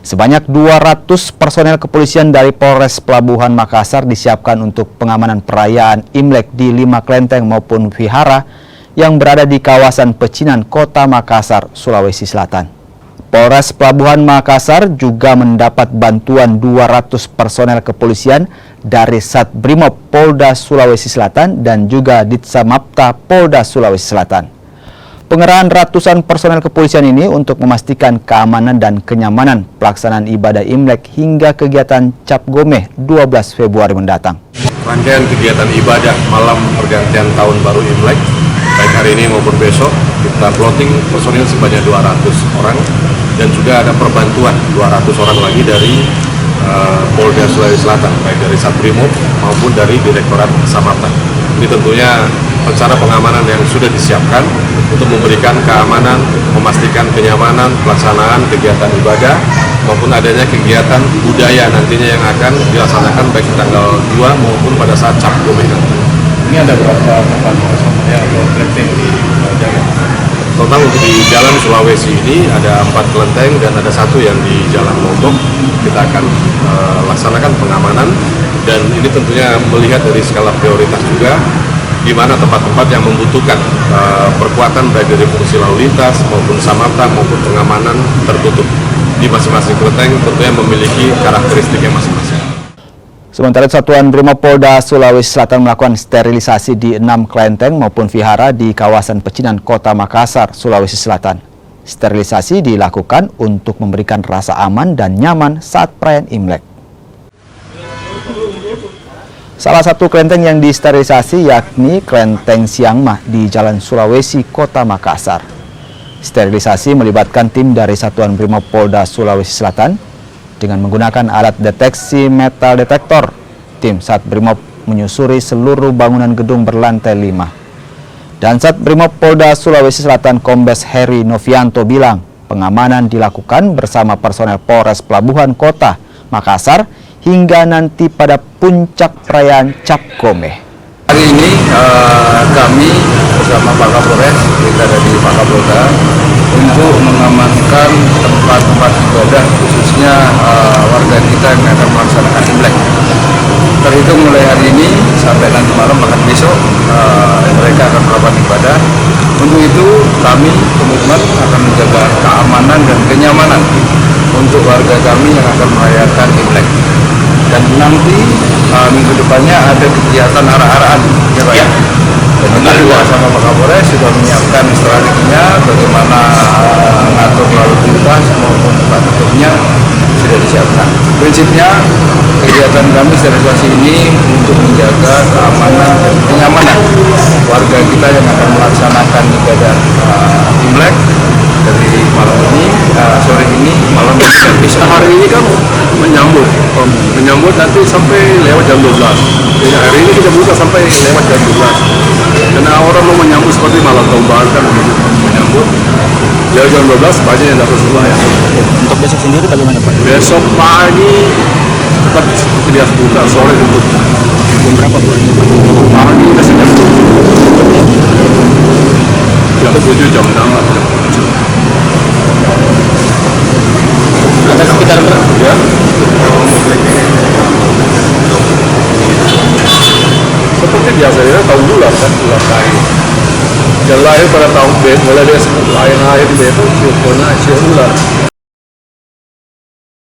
Sebanyak 200 personel kepolisian dari Polres Pelabuhan Makassar disiapkan untuk pengamanan perayaan Imlek di 5 kelenteng maupun vihara yang berada di kawasan Pecinan, Kota Makassar, Sulawesi Selatan. Polres Pelabuhan Makassar juga mendapat bantuan 200 personel kepolisian dari Satbrimob Polda Sulawesi Selatan dan juga Ditsamapta Polda Sulawesi Selatan. Pengerahan ratusan personel kepolisian ini untuk memastikan keamanan dan kenyamanan pelaksanaan ibadah Imlek hingga kegiatan Cap Gomeh 12 Februari mendatang. Rangkaian kegiatan ibadah malam pergantian tahun baru Imlek, baik hari ini maupun besok, kita plotting personil sebanyak 200 orang dan juga ada perbantuan 200 orang lagi dari Polda Sulawesi Selatan, baik dari Satbrimob maupun dari Direktorat Samapta. Ini tentunya rencana pengamanan yang sudah disiapkan untuk memberikan keamanan, memastikan kenyamanan pelaksanaan kegiatan ibadah maupun adanya kegiatan budaya nantinya yang akan dilaksanakan baik tanggal 2 maupun pada saat Cap Gomeh nanti. Ini ada berapa tempat personel atau kelenteng di jalan? Total untuk di Jalan Sulawesi ini ada 4 kelenteng dan ada 1 yang di Jalan Lombok. Kita akan laksanakan pengamanan dan ini tentunya melihat dari skala prioritas juga di mana tempat-tempat yang membutuhkan perkuatan baik dari fungsi lalu lintas maupun samapta maupun pengamanan tertutup di masing-masing kelenteng tentunya memiliki karakteristiknya masing-masing. Sementara Satuan Brimob Polda Sulawesi Selatan melakukan sterilisasi di 6 kelenteng maupun vihara di kawasan Pecinan, Kota Makassar, Sulawesi Selatan. Sterilisasi dilakukan untuk memberikan rasa aman dan nyaman saat perayaan Imlek. Salah satu kelenteng yang disterilisasi yakni Kelenteng Siangmah di Jalan Sulawesi, Kota Makassar. Sterilisasi melibatkan tim dari Satuan Brimob Polda Sulawesi Selatan dengan menggunakan alat deteksi metal detektor. Tim Satbrimob menyusuri seluruh bangunan gedung berlantai 5. Dan Satbrimob Polda Sulawesi Selatan Kombes Heri Novianto bilang pengamanan dilakukan bersama personel Polres Pelabuhan Kota Makassar hingga nanti pada puncak perayaan Cap Gomeh. Hari ini kami bersama Pak Kapolres, kita dari Pak Kapolda, untuk mengamankan tempat-tempat ibadah khususnya warga kita yang akan melaksanakan Imlek. Terhitung mulai hari ini sampai nanti malam bahkan besok mereka akan melakukan ibadah. Untuk itu kami komitmen akan menjaga keamanan dan kenyamanan untuk warga kami yang akan merayakan Imlek. Dan nanti minggu depannya ada kegiatan arah-arahan, ya Pak ya. Dan kita juga sama Pak Kapolres sudah menyiapkan strateginya bagaimana mengatur lalu lintas maupun tempat tutupnya sudah disiapkan. Prinsipnya kegiatan kami sterilisasi ini untuk menjaga keamanan dan kenyamanan warga kita yang akan melaksanakan ibadah Imlek dari malam ini, sore ini, malam ini dan besok. Hari ini kan menyambut nanti sampai lewat jam 12. Jadi hari ini kita buka sampai lewat jam 12. Karena orang mau menyambut seperti malam tahun baru kan begitu. Menyambut dari jam 12 banyak yang dapat sembahyang. Untuk besok sendiri bagaimana Pak? Besok pagi tetap dia buka, sore tutup. Jam berapa Pak? Pagi kita jam 7. Jam 7, jam 6, jam 7. Ada sekitar berapa? Ya. Seperti biasa ya, tahun bulan kan, bulan lahir. Yang lahir pada tahun mulai dari lahir di besok, siapa ular.